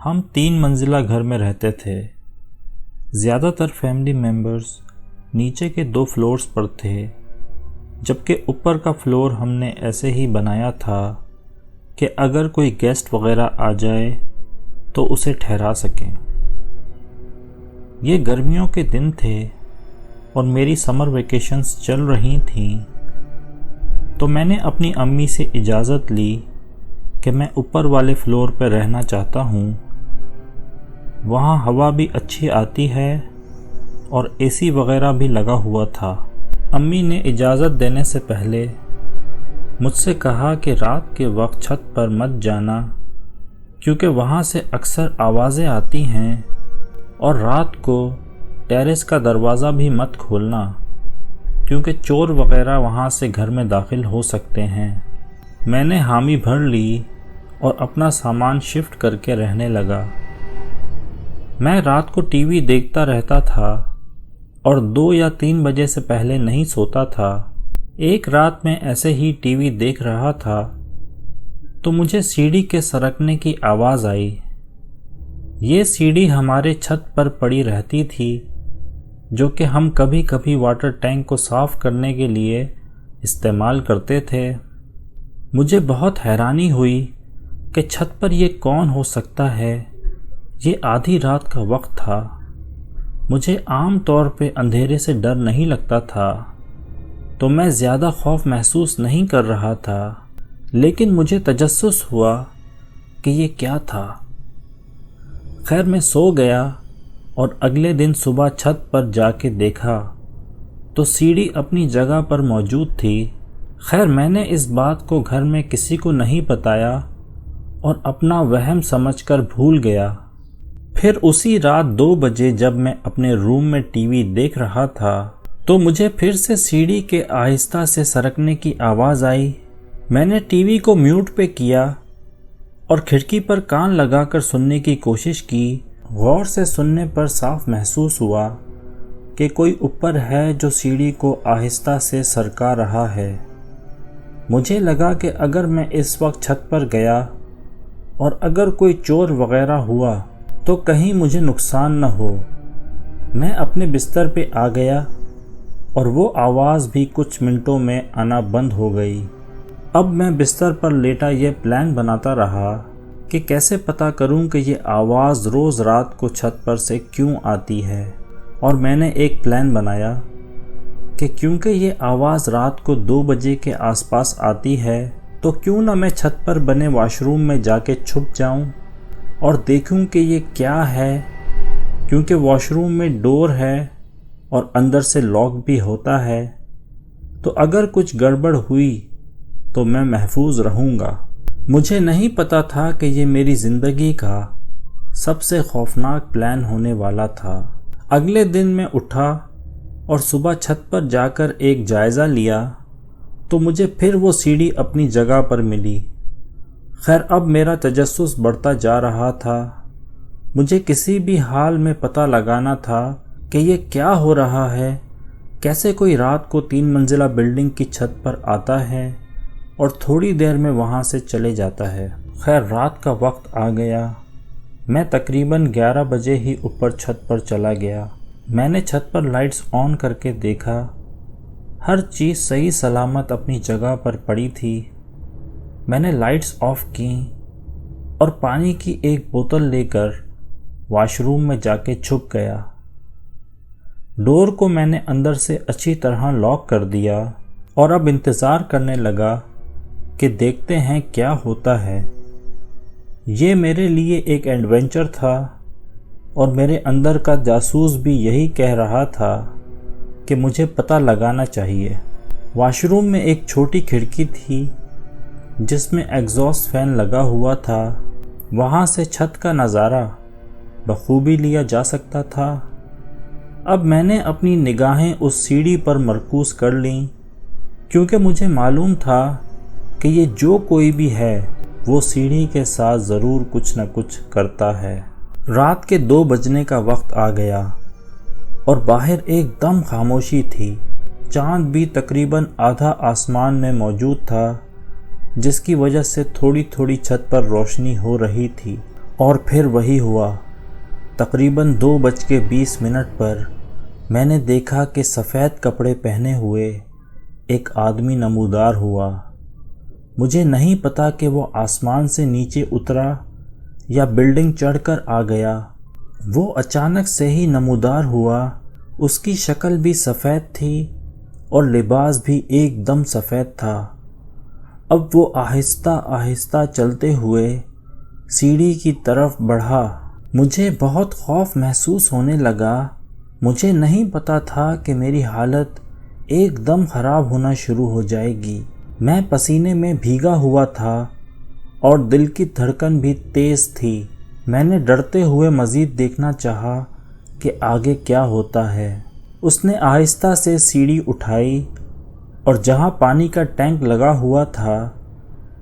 ہم 3 منزلہ گھر میں رہتے تھے۔ زیادہ تر فیملی ممبرز نیچے کے 2 فلورز پر تھے، جبکہ اوپر کا فلور ہم نے ایسے ہی بنایا تھا کہ اگر کوئی گیسٹ وغیرہ آ جائے تو اسے ٹھہرا سکیں۔ یہ گرمیوں کے دن تھے اور میری سمر ویکیشنز چل رہی تھیں، تو میں نے اپنی امی سے اجازت لی کہ میں اوپر والے فلور پہ رہنا چاہتا ہوں، وہاں ہوا بھی اچھی آتی ہے اور اے سی وغیرہ بھی لگا ہوا تھا۔ امی نے اجازت دینے سے پہلے مجھ سے کہا کہ رات کے وقت چھت پر مت جانا، کیونکہ وہاں سے اکثر آوازیں آتی ہیں، اور رات کو ٹیرس کا دروازہ بھی مت کھولنا، کیونکہ چور وغیرہ وہاں سے گھر میں داخل ہو سکتے ہیں۔ میں نے حامی بھر لی اور اپنا سامان شفٹ کر کے رہنے لگا۔ میں رات کو ٹی وی دیکھتا رہتا تھا اور 2 یا 3 بجے سے پہلے نہیں سوتا تھا۔ ایک رات میں ایسے ہی ٹی وی دیکھ رہا تھا تو مجھے سیڑھی کے سرکنے کی آواز آئی۔ یہ سیڑھی ہمارے چھت پر پڑی رہتی تھی، جو کہ ہم کبھی کبھی واٹر ٹینک کو صاف کرنے کے لیے استعمال کرتے تھے۔ مجھے بہت حیرانی ہوئی کہ چھت پر یہ کون ہو سکتا ہے۔ یہ آدھی رات کا وقت تھا۔ مجھے عام طور پہ اندھیرے سے ڈر نہیں لگتا تھا، تو میں زیادہ خوف محسوس نہیں کر رہا تھا، لیکن مجھے تجسس ہوا کہ یہ کیا تھا۔ خیر میں سو گیا اور اگلے دن صبح چھت پر جا کے دیکھا تو سیڑھی اپنی جگہ پر موجود تھی۔ خیر میں نے اس بات کو گھر میں کسی کو نہیں بتایا اور اپنا وہم سمجھ کر بھول گیا۔ پھر اسی رات 2 بجے جب میں اپنے روم میں ٹی وی دیکھ رہا تھا تو مجھے پھر سے سیڑھی کے آہستہ سے سرکنے کی آواز آئی۔ میں نے ٹی وی کو میوٹ پہ کیا اور کھڑکی پر کان لگا کر سننے کی کوشش کی۔ غور سے سننے پر صاف محسوس ہوا کہ کوئی اوپر ہے جو سیڑھی کو آہستہ سے سرکا رہا ہے۔ مجھے لگا کہ اگر میں اس وقت چھت پر گیا اور اگر کوئی چور وغیرہ ہوا تو کہیں مجھے نقصان نہ ہو۔ میں اپنے بستر پہ آ گیا اور وہ آواز بھی کچھ منٹوں میں آنا بند ہو گئی۔ اب میں بستر پر لیٹا یہ پلان بناتا رہا کہ کیسے پتہ کروں کہ یہ آواز روز رات کو چھت پر سے کیوں آتی ہے، اور میں نے ایک پلان بنایا کہ کیونکہ یہ آواز رات کو 2 بجے کے آس پاس آتی ہے تو کیوں نہ میں چھت پر بنے واش روم میں جا کے چھپ جاؤں اور دیکھوں کہ یہ کیا ہے، کیونکہ واش روم میں ڈور ہے اور اندر سے لاک بھی ہوتا ہے، تو اگر کچھ گڑبڑ ہوئی تو میں محفوظ رہوں گا۔ مجھے نہیں پتا تھا کہ یہ میری زندگی کا سب سے خوفناک پلان ہونے والا تھا۔ اگلے دن میں اٹھا اور صبح چھت پر جا کر ایک جائزہ لیا تو مجھے پھر وہ سیڑھی اپنی جگہ پر ملی۔ خیر اب میرا تجسس بڑھتا جا رہا تھا۔ مجھے کسی بھی حال میں پتہ لگانا تھا کہ یہ کیا ہو رہا ہے، کیسے کوئی رات کو 3 منزلہ بلڈنگ کی چھت پر آتا ہے اور تھوڑی دیر میں وہاں سے چلے جاتا ہے۔ خیر رات کا وقت آ گیا۔ میں تقریباً 11 بجے ہی اوپر چھت پر چلا گیا۔ میں نے چھت پر لائٹس آن کر کے دیکھا، ہر چیز صحیح سلامت اپنی جگہ پر پڑی تھی۔ میں نے لائٹس آف کیں اور پانی کی ایک بوتل لے کر واش روم میں جا کے چھپ گیا۔ ڈور کو میں نے اندر سے اچھی طرح لاک کر دیا اور اب انتظار کرنے لگا کہ دیکھتے ہیں کیا ہوتا ہے۔ یہ میرے لیے ایک ایڈونچر تھا اور میرے اندر کا جاسوس بھی یہی کہہ رہا تھا کہ مجھے پتہ لگانا چاہیے۔ واش روم میں ایک چھوٹی کھڑکی تھی جس میں ایگزاسٹ فین لگا ہوا تھا، وہاں سے چھت کا نظارہ بخوبی لیا جا سکتا تھا۔ اب میں نے اپنی نگاہیں اس سیڑھی پر مرکوز کر لیں، کیونکہ مجھے معلوم تھا کہ یہ جو کوئی بھی ہے وہ سیڑھی کے ساتھ ضرور کچھ نہ کچھ کرتا ہے۔ رات کے 2 بجنے کا وقت آ گیا اور باہر ایک دم خاموشی تھی۔ چاند بھی تقریباً آدھا آسمان میں موجود تھا، جس کی وجہ سے تھوڑی تھوڑی چھت پر روشنی ہو رہی تھی۔ اور پھر وہی ہوا۔ تقریباً 2:20 پر میں نے دیکھا کہ سفید کپڑے پہنے ہوئے ایک آدمی نمودار ہوا۔ مجھے نہیں پتا کہ وہ آسمان سے نیچے اترا یا بلڈنگ چڑھ کر آ گیا۔ وہ اچانک سے ہی نمودار ہوا۔ اس کی شکل بھی سفید تھی اور لباس بھی ایک دم سفید تھا۔ اب وہ آہستہ آہستہ چلتے ہوئے سیڑھی کی طرف بڑھا۔ مجھے بہت خوف محسوس ہونے لگا۔ مجھے نہیں پتا تھا کہ میری حالت ایک دم خراب ہونا شروع ہو جائے گی۔ میں پسینے میں بھیگا ہوا تھا اور دل کی دھڑکن بھی تیز تھی۔ میں نے ڈرتے ہوئے مزید دیکھنا چاہا کہ آگے کیا ہوتا ہے۔ اس نے آہستہ سے سیڑھی اٹھائی اور جہاں پانی کا ٹینک لگا ہوا تھا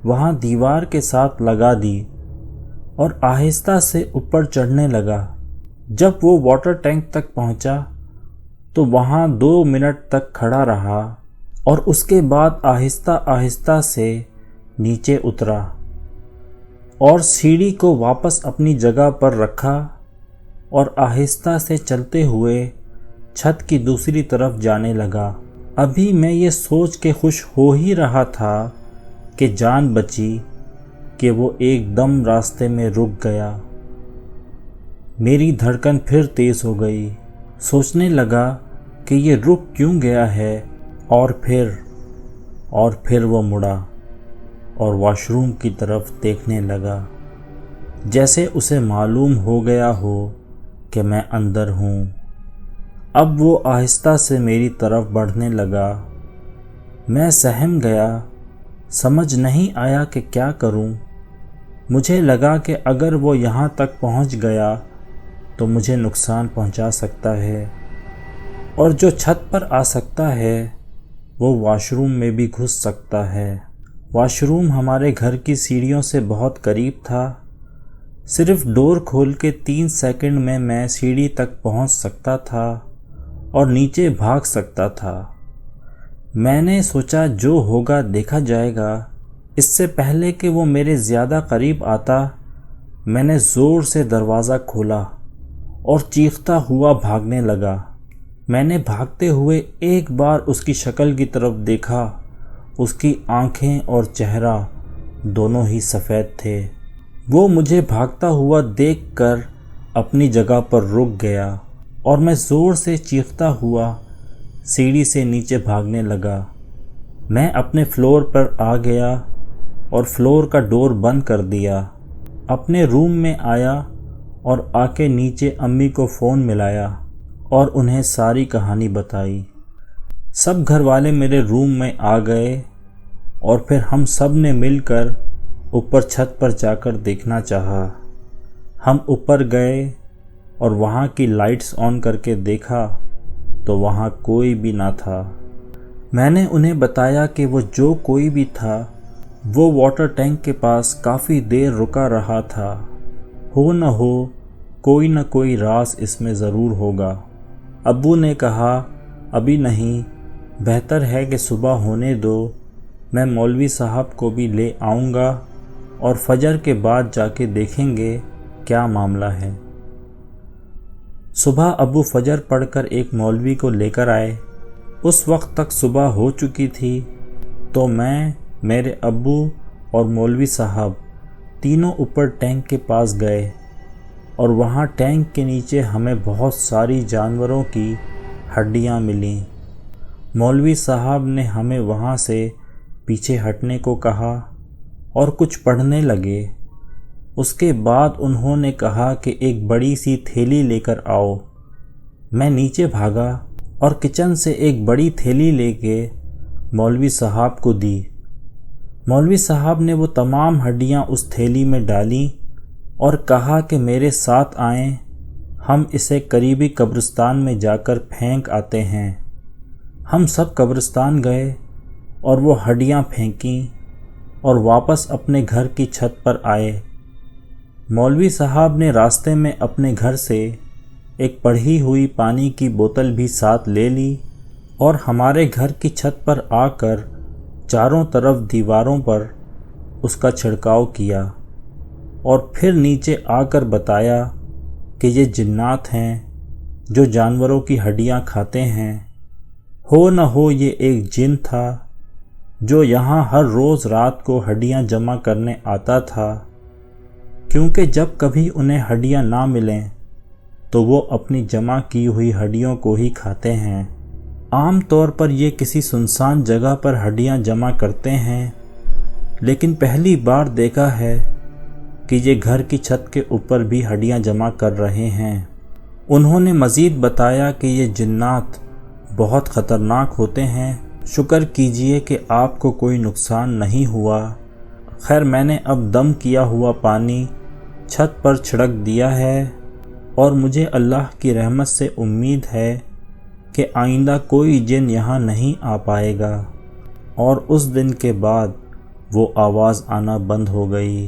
وہاں دیوار کے ساتھ لگا دی اور آہستہ سے اوپر چڑھنے لگا۔ جب وہ واٹر ٹینک تک پہنچا تو وہاں 2 منٹ تک کھڑا رہا اور اس کے بعد آہستہ آہستہ سے نیچے اترا اور سیڑھی کو واپس اپنی جگہ پر رکھا اور آہستہ سے چلتے ہوئے چھت کی دوسری طرف جانے لگا۔ ابھی میں یہ سوچ کے خوش ہو ہی رہا تھا کہ جان بچی کہ وہ ایک دم راستے میں رک گیا۔ میری دھڑکن پھر تیز ہو گئی۔ سوچنے لگا کہ یہ رک کیوں گیا ہے اور پھر وہ مڑا اور واش روم کی طرف دیکھنے لگا، جیسے اسے معلوم ہو گیا ہو کہ میں اندر ہوں۔ اب وہ آہستہ سے میری طرف بڑھنے لگا۔ میں سہم گیا، سمجھ نہیں آیا کہ کیا کروں۔ مجھے لگا کہ اگر وہ یہاں تک پہنچ گیا تو مجھے نقصان پہنچا سکتا ہے، اور جو چھت پر آ سکتا ہے وہ واش روم میں بھی گھس سکتا ہے۔ واش روم ہمارے گھر کی سیڑھیوں سے بہت قریب تھا۔ صرف ڈور کھول کے 3 سیکنڈ میں سیڑھی تک پہنچ سکتا تھا اور نیچے بھاگ سکتا تھا۔ میں نے سوچا جو ہوگا دیکھا جائے گا۔ اس سے پہلے کہ وہ میرے زیادہ قریب آتا، میں نے زور سے دروازہ کھولا اور چیختا ہوا بھاگنے لگا۔ میں نے بھاگتے ہوئے ایک بار اس کی شکل کی طرف دیکھا۔ اس کی آنکھیں اور چہرہ دونوں ہی سفید تھے۔ وہ مجھے بھاگتا ہوا دیکھ کر اپنی جگہ پر رک گیا اور میں زور سے چیختا ہوا سیڑھی سے نیچے بھاگنے لگا۔ میں اپنے فلور پر آ گیا اور فلور کا ڈور بند کر دیا۔ اپنے روم میں آیا اور آ کے نیچے امی کو فون ملایا اور انہیں ساری کہانی بتائی۔ سب گھر والے میرے روم میں آ گئے اور پھر ہم سب نے مل کر اوپر چھت پر جا کر دیکھنا چاہا۔ ہم اوپر گئے اور وہاں کی لائٹس آن کر کے دیکھا تو وہاں کوئی بھی نہ تھا۔ میں نے انہیں بتایا کہ وہ جو کوئی بھی تھا وہ واٹر ٹینک کے پاس کافی دیر رکا رہا تھا۔ ہو نہ ہو کوئی نہ کوئی راز اس میں ضرور ہوگا۔ ابو نے کہا ابھی نہیں، بہتر ہے کہ صبح ہونے دو، میں مولوی صاحب کو بھی لے آؤں گا اور فجر کے بعد جا کے دیکھیں گے کیا معاملہ ہے۔ صبح ابو فجر پڑھ کر ایک مولوی کو لے کر آئے۔ اس وقت تک صبح ہو چکی تھی تو میں، میرے ابو اور مولوی صاحب تینوں اوپر ٹینک کے پاس گئے اور وہاں ٹینک کے نیچے ہمیں بہت ساری جانوروں کی ہڈیاں ملیں۔ مولوی صاحب نے ہمیں وہاں سے پیچھے ہٹنے کو کہا اور کچھ پڑھنے لگے۔ اس کے بعد انہوں نے کہا کہ ایک بڑی سی تھیلی لے کر آؤ۔ میں نیچے بھاگا اور کچن سے ایک بڑی تھیلی لے کے مولوی صاحب کو دی۔ مولوی صاحب نے وہ تمام ہڈیاں اس تھیلی میں ڈالیں اور کہا کہ میرے ساتھ آئیں، ہم اسے قریبی قبرستان میں جا کر پھینک آتے ہیں۔ ہم سب قبرستان گئے اور وہ ہڈیاں پھینکیں اور واپس اپنے گھر کی چھت پر آئے۔ مولوی صاحب نے راستے میں اپنے گھر سے ایک پڑھی ہوئی پانی کی بوتل بھی ساتھ لے لی اور ہمارے گھر کی چھت پر آ کر چاروں طرف دیواروں پر اس کا چھڑکاؤ کیا۔ اور پھر نیچے آ کر بتایا کہ یہ جنات ہیں جو جانوروں کی ہڈیاں کھاتے ہیں۔ ہو نہ ہو یہ ایک جن تھا جو یہاں ہر روز رات کو ہڈیاں جمع کرنے آتا تھا، کیونکہ جب کبھی انہیں ہڈیاں نہ ملیں تو وہ اپنی جمع کی ہوئی ہڈیوں کو ہی کھاتے ہیں۔ عام طور پر یہ کسی سنسان جگہ پر ہڈیاں جمع کرتے ہیں، لیکن پہلی بار دیکھا ہے کہ یہ گھر کی چھت کے اوپر بھی ہڈیاں جمع کر رہے ہیں۔ انہوں نے مزید بتایا کہ یہ جنات بہت خطرناک ہوتے ہیں، شکر کیجئے کہ آپ کو کوئی نقصان نہیں ہوا۔ خیر میں نے اب دم کیا ہوا پانی چھت پر چھڑک دیا ہے اور مجھے اللہ کی رحمت سے امید ہے کہ آئندہ کوئی جن یہاں نہیں آ پائے گا۔ اور اس دن کے بعد وہ آواز آنا بند ہو گئی۔